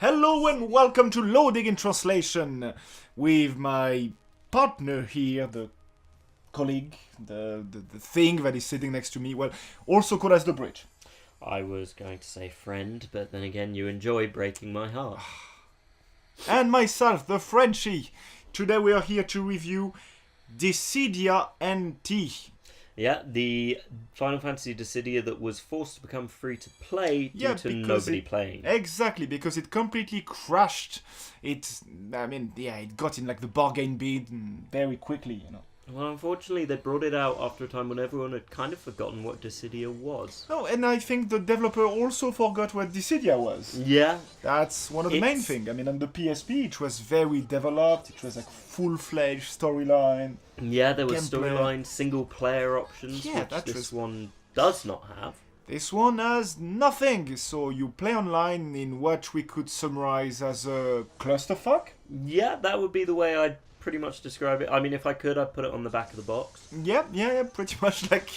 Hello and welcome to Loading in Translation with my partner here, the colleague, the thing that is sitting next to me, well, also called as the Brit. I was going to say friend, but then again, you enjoy breaking my heart. And myself, the Frenchie. Today we are here to review Dissidia NT. Yeah, the Final Fantasy Dissidia that was forced to become free to play due to nobody playing. Exactly, because it completely crashed. It got in like the bargain bin very quickly, you know. Well, unfortunately, they brought it out after a time when everyone had kind of forgotten what Dissidia was. Oh, and I think the developer also forgot what Dissidia was. Yeah. That's one of the main things. I mean, on the PSP, it was very developed. It was like full-fledged storyline. Yeah, there was storyline, single-player options, which this one does not have. This one has nothing. So you play online in what we could summarize as a clusterfuck? Yeah, that would be the way I'd pretty much describe it. I mean, if I could, I'd put it on the back of the box. Yeah, pretty much like,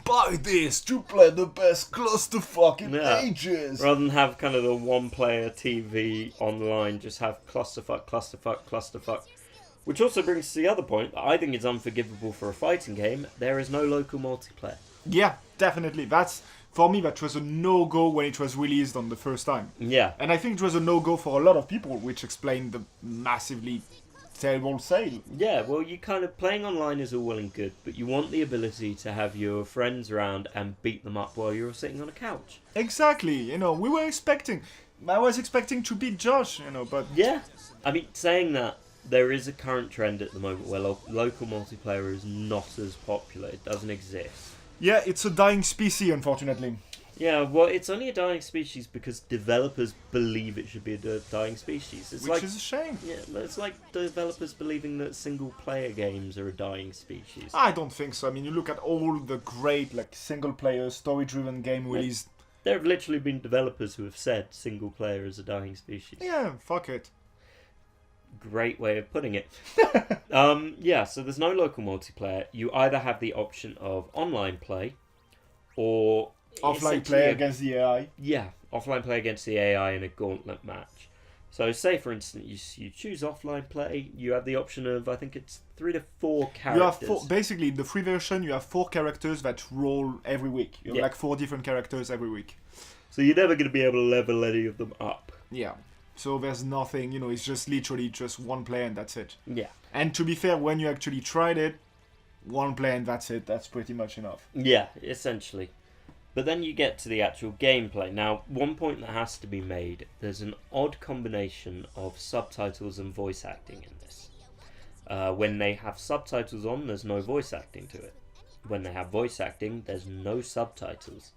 buy this to play the best clusterfuck in ages. Rather than have kind of the one-player TV online, just have clusterfuck, clusterfuck, clusterfuck. Which also brings to the other point that I think is unforgivable for a fighting game. There is no local multiplayer. Yeah, definitely. For me, that was a no-go when it was released on the first time. Yeah. And I think it was a no-go for a lot of people, which explained the massively terrible sale. Yeah, well, you kind of playing online is all well and good, but you want the ability to have your friends around and beat them up while you're sitting on a couch. Exactly, you know, I was expecting to beat Josh, you know, but... Yeah, I mean, saying that, there is a current trend at the moment where local multiplayer is not as popular. It doesn't exist. Yeah, it's a dying species, unfortunately. Yeah, well, it's only a dying species because developers believe it should be a dying species. Which is a shame. Yeah, it's like developers believing that single-player games are a dying species. I don't think so. I mean, you look at all the great, like, single-player, story-driven game released. There have literally been developers who have said single-player is a dying species. Yeah, fuck it. Great way of putting it. Yeah, so there's no local multiplayer. You either have the option of online play or... offline play against the AI. Yeah, offline play against the AI in a gauntlet match. So say, for instance, you choose offline play, you have the option of, I think it's 3 to 4 characters. You have basically, in the free version, you have 4 characters that roll every week. You have like 4 different characters every week. So you're never going to be able to level any of them up. Yeah. So there's nothing, you know, it's just literally just one play and that's it. Yeah. And to be fair, when you actually tried it, one play and that's it. That's pretty much enough. Yeah, essentially. But then you get to the actual gameplay. Now, one point that has to be made, there's an odd combination of subtitles and voice acting in this. When they have subtitles on, there's no voice acting to it. When they have voice acting, there's no subtitles.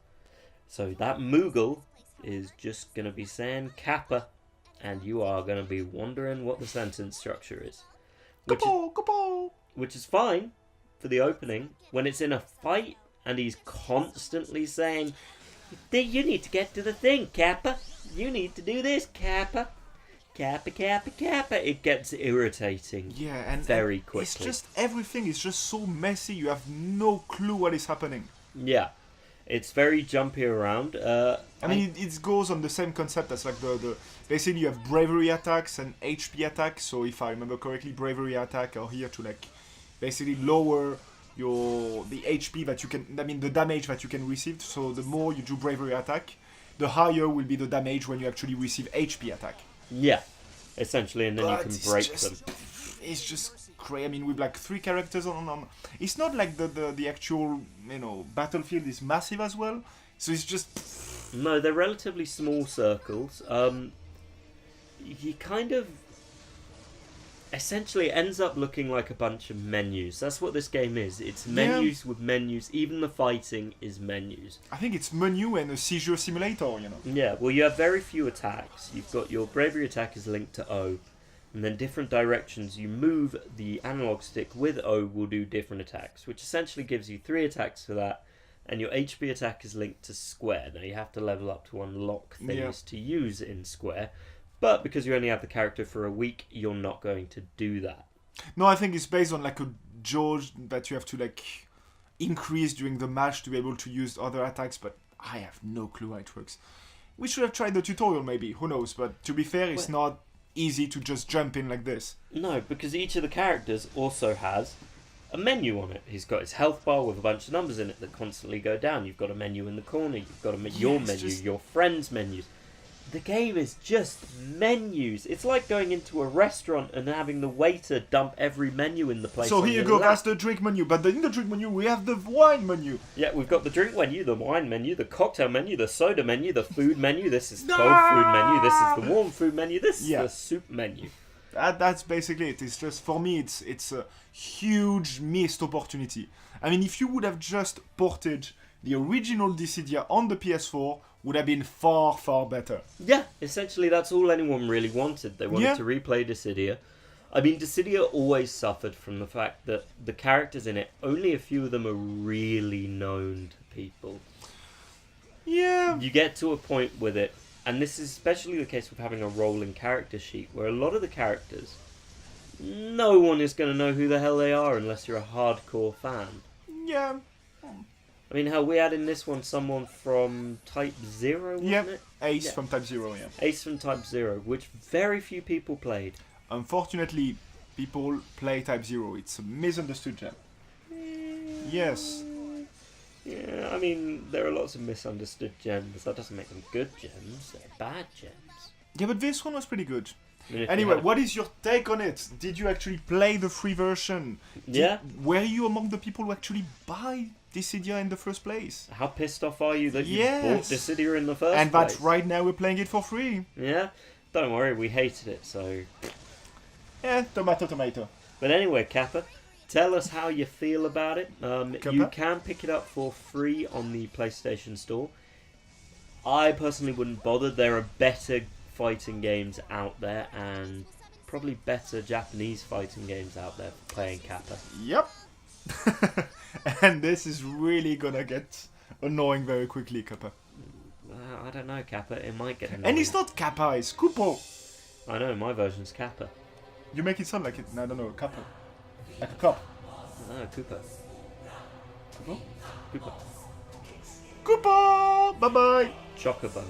So that Moogle is just going to be saying Kappa, and you are going to be wondering what the sentence structure is. Which is fine for the opening. When it's in a fight, and he's constantly saying, you need to get to the thing, Kappa. You need to do this, Kappa. Kappa, Kappa, Kappa. It gets irritating very quickly. It's just, everything is just so messy, you have no clue what is happening. Yeah. It's very jumpy around. I mean, it goes on the same concept as like the basically you have bravery attacks and HP attacks. So if I remember correctly, bravery attack are here to like basically lower the HP that you can, I mean the damage that you can receive. So the more you do bravery attack, the higher will be the damage when you actually receive HP attack. Yeah, essentially, and then you can break them. It's just crazy. I mean, with like 3 characters on, it's not like the actual, you know, battlefield is massive as well. So it's just... No, they're relatively small circles. You kind of... Essentially, it ends up looking like a bunch of menus. That's what this game is. It's menus with menus. Even the fighting is menus. I think it's menu and a seizure simulator, you know. Yeah, well, you have very few attacks. You've got your bravery attack is linked to O. And then different directions you move the analog stick with O will do different attacks, which essentially gives you 3 attacks for that. And your HP attack is linked to square. Now, you have to level up to unlock things to use in square. But because you only have the character for a week, you're not going to do that. No, I think it's based on like a gauge that you have to like increase during the match to be able to use other attacks, but I have no clue how it works. We should have tried the tutorial maybe, who knows, but to be fair, it's not easy to just jump in like this. No, because each of the characters also has a menu on it. He's got his health bar with a bunch of numbers in it that constantly go down. You've got a menu in the corner. You've got your menu, your friends' menus. The game is just menus. It's like going into a restaurant and having the waiter dump every menu in the place. So on here you your go, lap. that's the drink menu. But in the drink menu, we have the wine menu. Yeah, we've got the drink menu, the wine menu, the cocktail menu, the soda menu, the food menu. This is the cold food menu. This is the warm food menu. This is the soup menu. That's basically it. It's just, for me, it's a huge missed opportunity. I mean, if you would have just ported the original Dissidia on the PS4, would have been far, far better. Yeah, essentially that's all anyone really wanted. They wanted to replay Dissidia. I mean, Dissidia always suffered from the fact that the characters in it, only a few of them are really known to people. Yeah. You get to a point with it, and this is especially the case with having a rolling character sheet, where a lot of the characters, no one is going to know who the hell they are unless you're a hardcore fan. Yeah. I mean, hell, we had in this one someone from Type 0, wasn't it? Ace from Type 0, yeah. Ace from Type 0, which very few people played. Unfortunately, people play Type 0. It's a misunderstood gem. Yes. Yeah, I mean, there are lots of misunderstood gems. That doesn't make them good gems. They're bad gems. Yeah, but this one was pretty good. I mean, anyway, what is your take on it? Did you actually play the free version? Were you among the people who actually buy Dissidia in the first place? How pissed off are you that you bought Dissidia in the first place? And that right now we're playing it for free. Yeah? Don't worry, we hated it, so... Yeah, tomato. But anyway, Kappa, tell us how you feel about it. You can pick it up for free on the PlayStation Store. I personally wouldn't bother. There are better fighting games out there, and probably better Japanese fighting games out there for playing Kappa. Yep. And this is really gonna get annoying very quickly, Kappa. I don't know, Kappa. It might get annoying. And it's not Kappa, it's Kupo. I know, my version's Kappa. You make it sound like it, I don't know, Kappa. Like a cup. No, Kupo. Kupo? Kupo. Kupo! Bye-bye! Chocobo.